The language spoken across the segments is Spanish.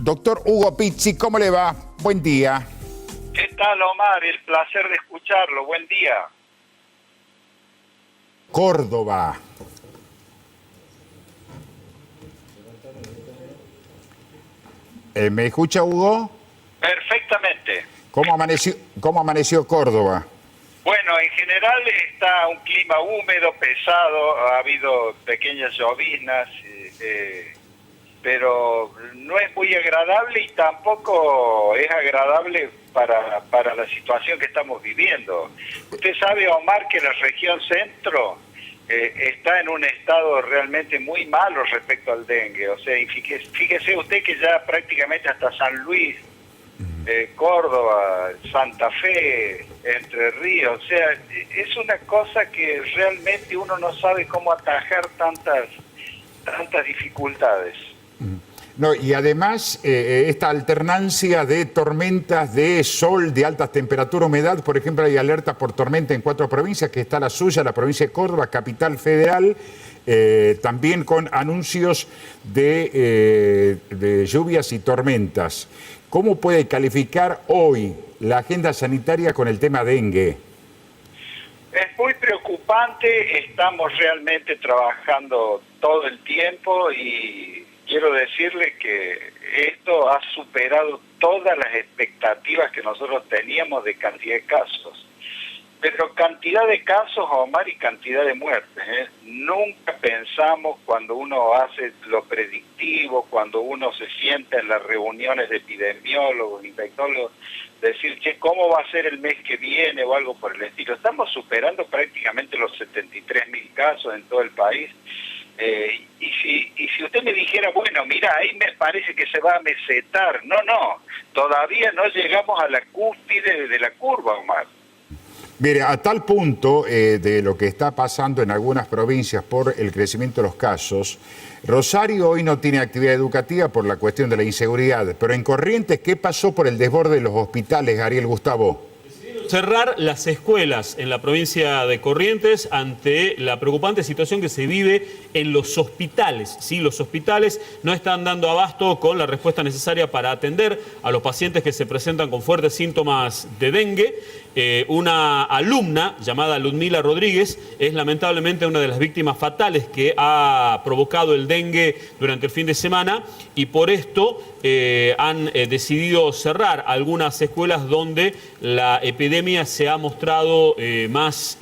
Doctor Hugo Pizzi, ¿cómo le va? Buen día. ¿Qué tal, Omar? El placer de escucharlo. Buen día. Córdoba. ¿Me escucha, Hugo? Perfectamente. ¿Cómo amaneció Córdoba? Bueno, en general está un clima húmedo, pesado, ha habido pequeñas lloviznas, pero no es muy agradable y tampoco es agradable para la situación que estamos viviendo. Usted sabe, Omar, que la región centro está en un estado realmente muy malo respecto al dengue. O sea, fíjese usted que ya prácticamente hasta San Luis, Córdoba, Santa Fe, Entre Ríos, o sea, es una cosa que realmente uno no sabe cómo atajar tantas dificultades. No, y además esta alternancia de tormentas, de sol, de altas temperaturas, humedad. Por ejemplo, hay alerta por tormenta en 4 provincias, que está la suya, la provincia de Córdoba, Capital Federal, también con anuncios de lluvias y tormentas. ¿Cómo puede calificar hoy la agenda sanitaria con el tema dengue? Es muy preocupante, estamos realmente trabajando todo el tiempo y quiero decirle que esto ha superado todas las expectativas que nosotros teníamos de cantidad de casos. Pero cantidad de casos, Omar, y cantidad de muertes. Nunca pensamos, cuando uno hace lo predictivo, cuando uno se sienta en las reuniones de epidemiólogos, infectólogos, decir, che, ¿cómo va a ser el mes que viene o algo por el estilo? Estamos superando prácticamente los 73.000 casos en todo el país. Y si usted me dijera, bueno, mira, ahí me parece que se va a mesetar. No, todavía no llegamos a la cúspide de la curva, Omar. Mire, a tal punto de lo que está pasando en algunas provincias por el crecimiento de los casos, Rosario hoy no tiene actividad educativa por la cuestión de la inseguridad, pero en Corrientes, ¿qué pasó por el desborde de los hospitales, Ariel Gustavo? Cerrar las escuelas en la provincia de Corrientes ante la preocupante situación que se vive en los hospitales. Sí, los hospitales no están dando abasto con la respuesta necesaria para atender a los pacientes que se presentan con fuertes síntomas de dengue. Una alumna llamada Ludmila Rodríguez es lamentablemente una de las víctimas fatales que ha provocado el dengue durante el fin de semana, y por esto han decidido cerrar algunas escuelas donde la epidemia se ha mostrado más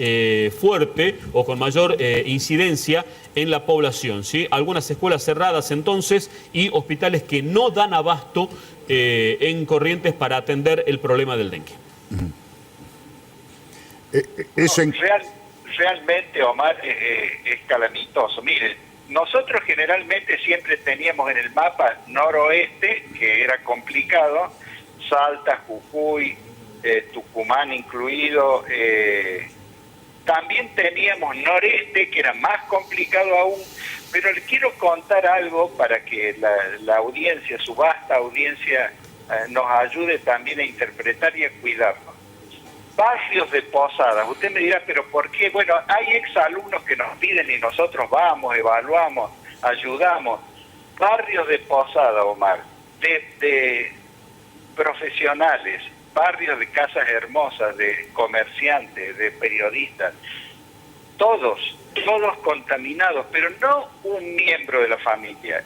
fuerte o con mayor incidencia en la población, ¿sí? Algunas escuelas cerradas entonces y hospitales que no dan abasto en Corrientes para atender el problema del dengue. Realmente, Omar, es calamitoso. Miren, nosotros generalmente siempre teníamos en el mapa noroeste, que era complicado, Salta, Jujuy, Tucumán incluido. También teníamos noreste, que era más complicado aún, pero les quiero contar algo para que la audiencia, su vasta audiencia, nos ayude también a interpretar y a cuidarnos. Barrios de Posadas, usted me dirá, pero ¿por qué? Bueno, hay exalumnos que nos piden y nosotros vamos, evaluamos, ayudamos. Barrios de Posadas, Omar, de profesionales, barrios de casas hermosas, de comerciantes, de periodistas, todos contaminados, pero no un miembro de la familia.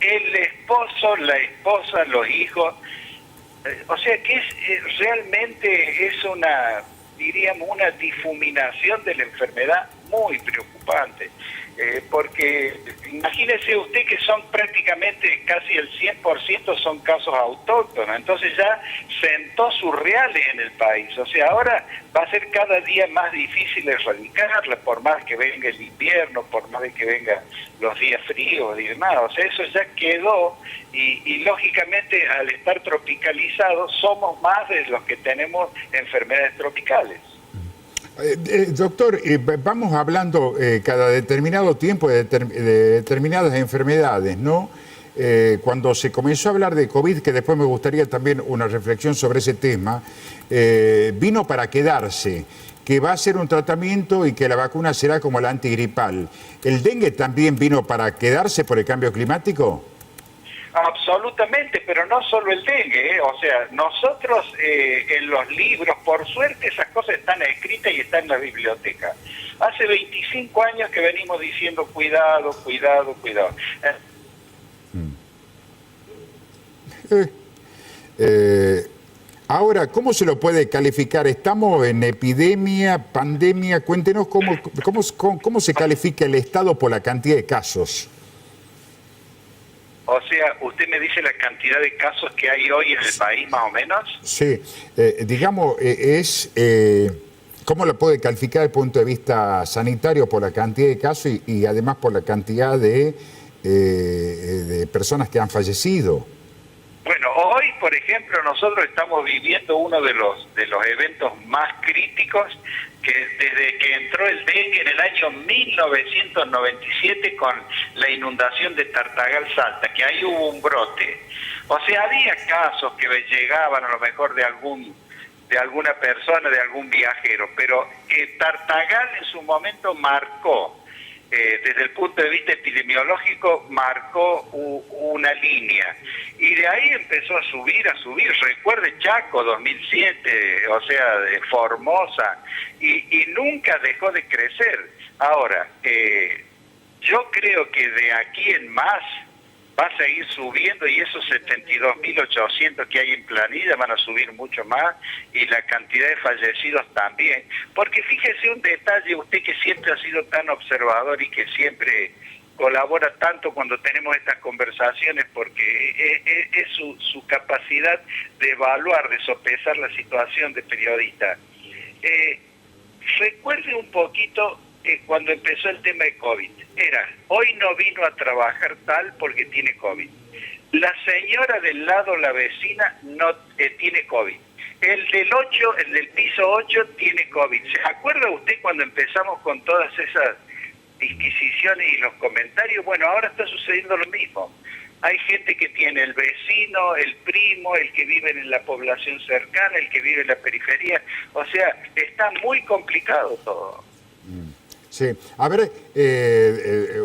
El esposo, la esposa, los hijos. O sea que realmente es diríamos, una difuminación de la enfermedad muy preocupante. Porque imagínese usted que son prácticamente casi el 100% son casos autóctonos, entonces ya sentó sus reales en el país. O sea, ahora va a ser cada día más difícil erradicarla, por más que venga el invierno, por más de que vengan los días fríos y demás. O sea, eso ya quedó y lógicamente al estar tropicalizados somos más de los que tenemos enfermedades tropicales. Doctor, vamos hablando cada determinado tiempo de determinadas enfermedades, ¿no? Cuando se comenzó a hablar de COVID, que después me gustaría también una reflexión sobre ese tema, vino para quedarse, que va a ser un tratamiento y que la vacuna será como la antigripal. ¿El dengue también vino para quedarse por el cambio climático? Absolutamente, pero no solo el dengue, ¿eh? O sea, nosotros en los libros, por suerte esas cosas están escritas y están en la biblioteca. Hace 25 años que venimos diciendo cuidado, cuidado, cuidado. Ahora, ¿cómo se lo puede calificar? ¿Estamos en epidemia, pandemia? Cuéntenos cómo se califica el Estado por la cantidad de casos. O sea, ¿usted me dice la cantidad de casos que hay hoy en el país, más o menos? Sí, digamos, ¿cómo lo puede calificar desde el punto de vista sanitario por la cantidad de casos y además por la cantidad de personas que han fallecido? Bueno, hoy, por ejemplo, nosotros estamos viviendo uno de los eventos más críticos que desde que entró el dengue en el año 1997 con la inundación de Tartagal Salta, que ahí hubo un brote. O sea, había casos que llegaban a lo mejor de alguna persona, de algún viajero, pero Tartagal en su momento marcó, desde el punto de vista epidemiológico, marcó una línea. Y de ahí empezó a subir. Recuerde Chaco 2007, o sea, de Formosa, y nunca dejó de crecer. Ahora, yo creo que de aquí en más va a seguir subiendo y esos 72.800 que hay en planilla van a subir mucho más y la cantidad de fallecidos también. Porque fíjese un detalle, usted que siempre ha sido tan observador y que siempre colabora tanto cuando tenemos estas conversaciones, porque es su capacidad de evaluar, de sopesar la situación de periodista. Recuerde un poquito cuando empezó el tema de COVID. Hoy no vino a trabajar tal porque tiene COVID. La señora del lado, la vecina, no tiene COVID. El del piso 8 tiene COVID. ¿Se acuerda usted cuando empezamos con todas esas disquisiciones y los comentarios? Bueno, ahora está sucediendo lo mismo. Hay gente que tiene el vecino, el primo, el que vive en la población cercana, el que vive en la periferia. O sea, está muy complicado todo. Sí. A ver,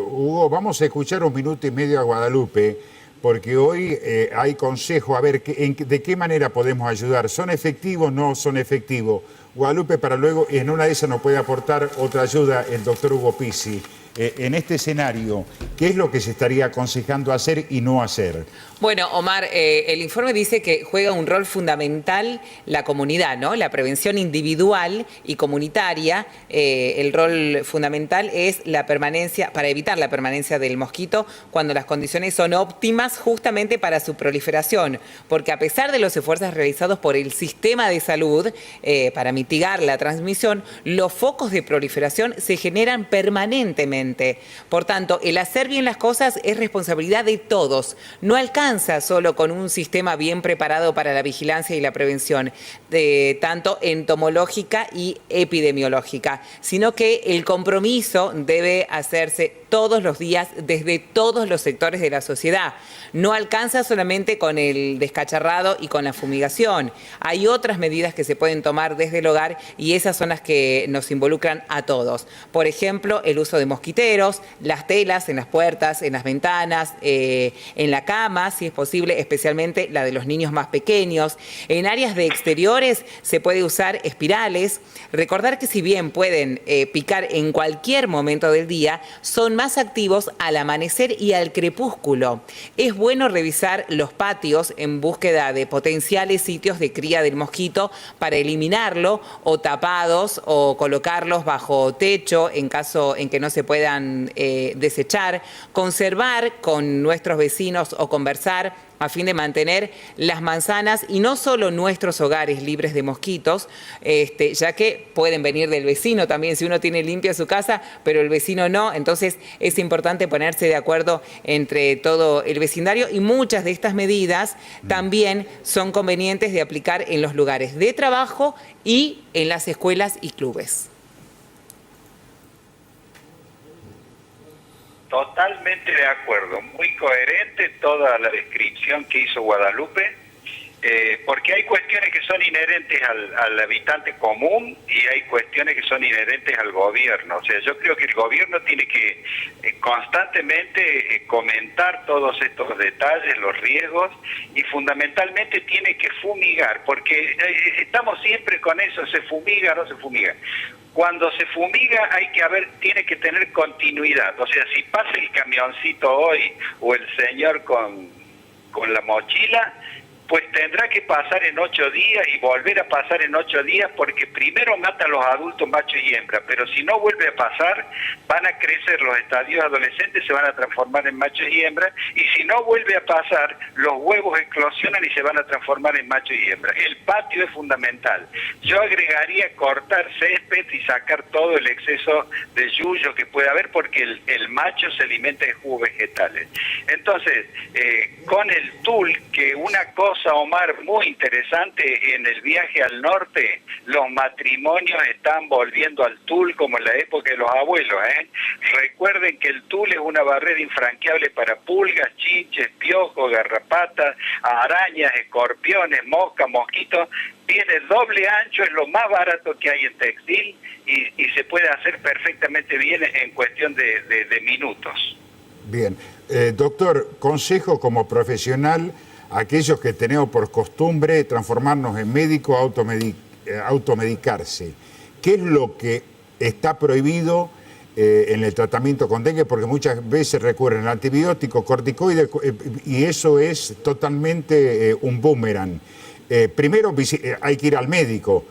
Hugo, vamos a escuchar 1 minuto y medio a Guadalupe, porque hoy hay consejo, a ver, ¿de qué manera podemos ayudar? ¿Son efectivos? ¿No son efectivos? Guadalupe, para luego, y en una de esas nos puede aportar otra ayuda el doctor Hugo Pizzi. En este escenario, ¿qué es lo que se estaría aconsejando hacer y no hacer? Bueno, Omar, el informe dice que juega un rol fundamental la comunidad, ¿no? La prevención individual y comunitaria. El rol fundamental es la permanencia, para evitar la permanencia del mosquito cuando las condiciones son óptimas justamente para su proliferación. Porque a pesar de los esfuerzos realizados por el sistema de salud para mitigar la transmisión, los focos de proliferación se generan permanentemente. Por tanto, el hacer bien las cosas es responsabilidad de todos. No alcanza solo con un sistema bien preparado para la vigilancia y la prevención, tanto entomológica y epidemiológica, sino que el compromiso debe hacerse todos los días desde todos los sectores de la sociedad. No alcanza solamente con el descacharrado y con la fumigación. Hay otras medidas que se pueden tomar desde el hogar y esas son las que nos involucran a todos. Por ejemplo, el uso de mosquiteros, las telas en las puertas, en las ventanas, en la cama, si es posible, especialmente la de los niños más pequeños. En áreas de exteriores se puede usar espirales. Recordar que si bien pueden picar en cualquier momento del día, son más activos al amanecer y al crepúsculo. Es bueno revisar los patios en búsqueda de potenciales sitios de cría del mosquito para eliminarlo, o tapados, o colocarlos bajo techo en caso en que no se puedan desechar. Conservar con nuestros vecinos o conversar a fin de mantener las manzanas y no solo nuestros hogares libres de mosquitos, ya que pueden venir del vecino también, si uno tiene limpia su casa, pero el vecino no. Entonces es importante ponerse de acuerdo entre todo el vecindario y muchas de estas medidas también son convenientes de aplicar en los lugares de trabajo y en las escuelas y clubes. Totalmente de acuerdo, muy coherente toda la descripción que hizo Guadalupe. Porque hay cuestiones que son inherentes al habitante común y hay cuestiones que son inherentes al gobierno. O sea, yo creo que el gobierno tiene que constantemente comentar todos estos detalles, los riesgos, y fundamentalmente tiene que fumigar, porque estamos siempre con eso, se fumiga o no se fumiga. Cuando se fumiga tiene que tener continuidad. O sea, si pasa el camioncito hoy o el señor con la mochila, pues tendrá que pasar en 8 días y volver a pasar en 8 días, porque primero mata a los adultos macho y hembra, pero si no vuelve a pasar, van a crecer los estadios adolescentes, se van a transformar en machos y hembras, y si no vuelve a pasar, los huevos eclosionan y se van a transformar en machos y hembras. El patio es fundamental. Yo agregaría cortar césped y sacar todo el exceso de yuyo que pueda haber, porque el macho se alimenta de jugos vegetales. Entonces, con el tul, que una cosa, Omar, muy interesante, en el viaje al norte, los matrimonios están volviendo al tul como en la época de los abuelos, ¿eh? Recuerden que el tul es una barrera infranqueable para pulgas, chinches, piojos, garrapatas, arañas, escorpiones, moscas, mosquitos. Tiene doble ancho, es lo más barato que hay en textil y se puede hacer perfectamente bien en cuestión de minutos. Bien. Doctor, consejo como profesional, aquellos que tenemos por costumbre transformarnos en médico, automedicarse. ¿Qué es lo que está prohibido en el tratamiento con dengue? Porque muchas veces recurren al antibiótico, corticoide, y eso es totalmente un boomerang. Primero hay que ir al médico,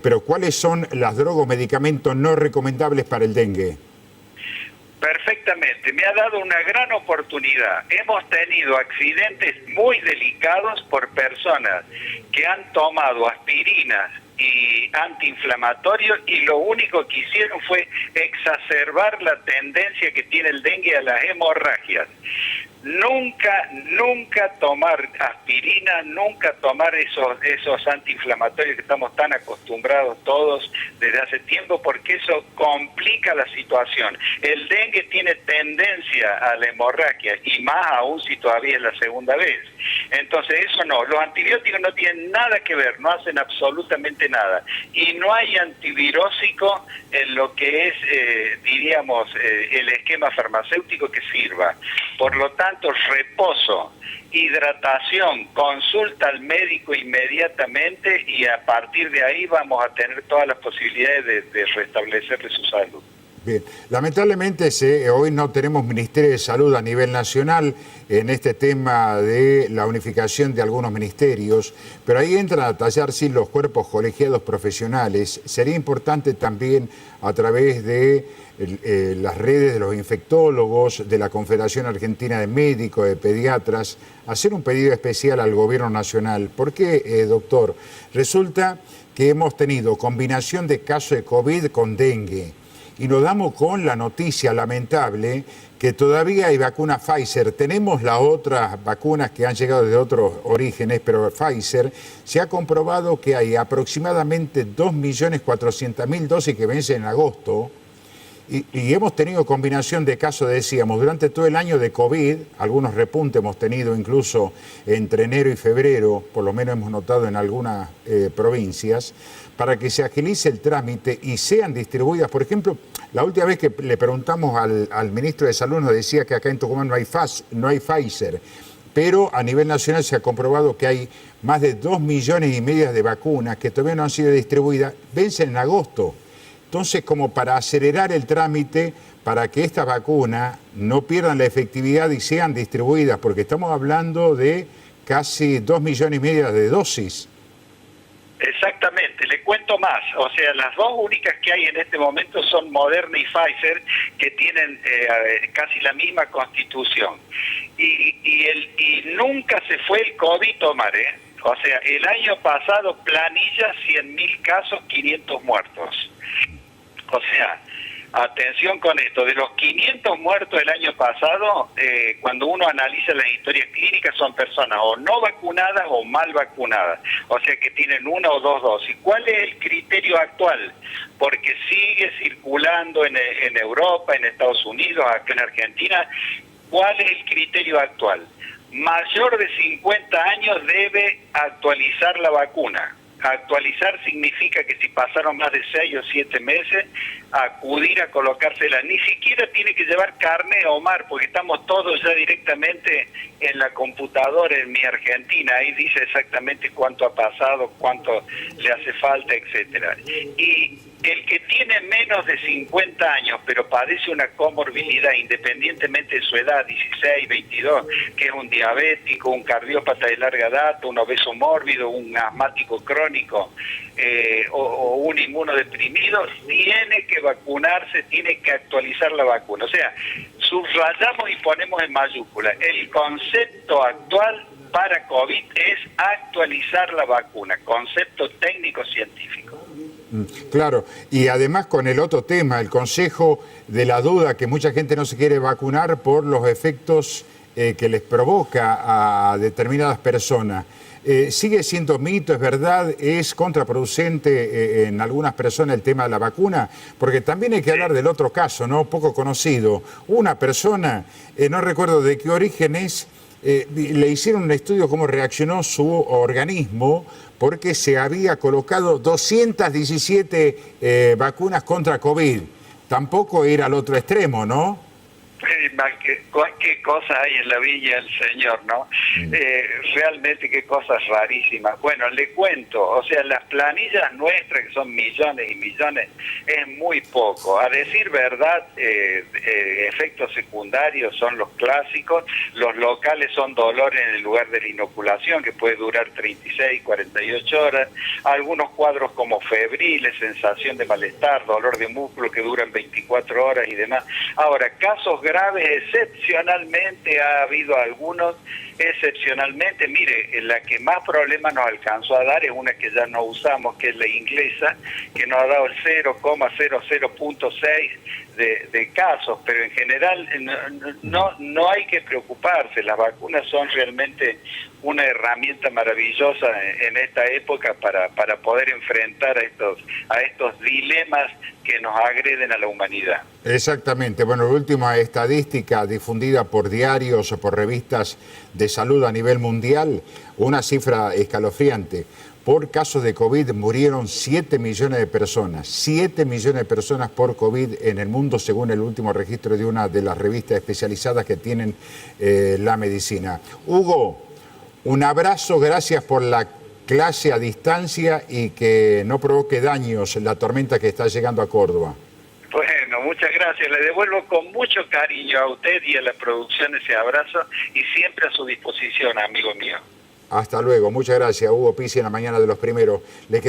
pero ¿cuáles son las drogas o medicamentos no recomendables para el dengue? Perfectamente, me ha dado una gran oportunidad. Hemos tenido accidentes muy delicados por personas que han tomado aspirinas y antiinflamatorios y lo único que hicieron fue exacerbar la tendencia que tiene el dengue a las hemorragias. Nunca tomar aspirina, nunca tomar esos antiinflamatorios que estamos tan acostumbrados todos desde hace tiempo, porque eso complica la situación. El dengue tiene tendencia a la hemorragia y más aún si todavía es la segunda vez. Entonces eso no, los antibióticos no tienen nada que ver, no hacen absolutamente nada. Y no hay antivirósico en lo que es, diríamos, el esquema farmacéutico que sirva. Por lo tanto, reposo, hidratación, consulta al médico inmediatamente y a partir de ahí vamos a tener todas las posibilidades de restablecerle su salud. Bien, lamentablemente hoy no tenemos Ministerio de Salud a nivel nacional en este tema de la unificación de algunos ministerios, pero ahí entran a tallar sí los cuerpos colegiados profesionales. Sería importante también a través de las redes de los infectólogos, de la Confederación Argentina de Médicos, de Pediatras, hacer un pedido especial al Gobierno Nacional. ¿Por qué, doctor? Resulta que hemos tenido combinación de casos de COVID con dengue. Y nos damos con la noticia lamentable que todavía hay vacuna Pfizer. Tenemos las otras vacunas que han llegado de otros orígenes, pero Pfizer se ha comprobado que hay aproximadamente 2.400.000 dosis que vencen en agosto. Y hemos tenido combinación de casos, decíamos, durante todo el año de COVID, algunos repuntes hemos tenido incluso entre enero y febrero, por lo menos hemos notado en algunas provincias, para que se agilice el trámite y sean distribuidas. Por ejemplo, la última vez que le preguntamos al ministro de Salud nos decía que acá en Tucumán no hay Pfizer, pero a nivel nacional se ha comprobado que hay más de 2,5 millones de vacunas que todavía no han sido distribuidas, vencen en agosto. Entonces, como para acelerar el trámite, para que estas vacunas no pierdan la efectividad y sean distribuidas, porque estamos hablando de casi 2,5 millones de dosis. Exactamente, le cuento más. O sea, las dos únicas que hay en este momento son Moderna y Pfizer, que tienen casi la misma constitución. Y nunca se fue el COVID, Omar, ¿eh? O sea, el año pasado planilla 100.000 casos, 500 muertos. O sea, atención con esto, de los 500 muertos el año pasado, cuando uno analiza las historias clínicas son personas o no vacunadas o mal vacunadas, o sea que tienen 1 o 2 dosis. ¿Cuál es el criterio actual? Porque sigue circulando en Europa, en Estados Unidos, acá en Argentina. ¿Cuál es el criterio actual? mayor de 50 años debe actualizar la vacuna. Actualizar significa que si pasaron más de 6 o 7 meses, acudir a colocársela. Ni siquiera tiene que llevar carne, Omar, porque estamos todos ya directamente en la computadora en Mi Argentina. Ahí dice exactamente cuánto ha pasado, cuánto le hace falta, etcétera. Y el que tiene menos de 50 años, pero padece una comorbilidad, independientemente de su edad, 16, 22, que es un diabético, un cardiópata de larga data, un obeso mórbido, un asmático crónico o un inmunodeprimido, tiene que vacunarse, tiene que actualizar la vacuna. O sea, subrayamos y ponemos en mayúscula, el concepto actual para COVID es actualizar la vacuna, concepto técnico-científico. Claro, y además con el otro tema, el consejo de la duda, que mucha gente no se quiere vacunar por los efectos que les provoca a determinadas personas. ¿Sigue siendo mito, es verdad, es contraproducente en algunas personas el tema de la vacuna? Porque también hay que hablar del otro caso, ¿no? Poco conocido. Una persona, no recuerdo de qué origen es, le hicieron un estudio cómo reaccionó su organismo porque se había colocado 217 vacunas contra COVID. Tampoco ir al otro extremo, ¿no? Qué cosas hay en la Villa del Señor, ¿no? Realmente qué cosas rarísimas. Bueno, le cuento, o sea, las planillas nuestras, que son millones y millones, es muy poco. A decir verdad, efectos secundarios son los clásicos, los locales son dolor en el lugar de la inoculación, que puede durar 36, 48 horas, algunos cuadros como febriles, sensación de malestar, dolor de músculo que duran 24 horas y demás. Ahora, casos graves, excepcionalmente ha habido algunos, excepcionalmente, mire, la que más problemas nos alcanzó a dar es una que ya no usamos, que es la inglesa, que nos ha dado el 0,00.6 de casos, pero en general no hay que preocuparse, las vacunas son realmente una herramienta maravillosa en esta época para poder enfrentar a estos dilemas que nos agreden a la humanidad. Exactamente. Bueno, la última estadística difundida por diarios o por revistas de salud a nivel mundial, una cifra escalofriante. Por casos de COVID murieron 7 millones de personas. 7 millones de personas por COVID en el mundo, según el último registro de una de las revistas especializadas que tienen la medicina. Hugo, un abrazo, gracias por la clase a distancia y que no provoque daños la tormenta que está llegando a Córdoba. Bueno, muchas gracias. Le devuelvo con mucho cariño a usted y a la producción ese abrazo y siempre a su disposición, amigo mío. Hasta luego. Muchas gracias, Hugo Pizzi, en la mañana de los primeros. Le queda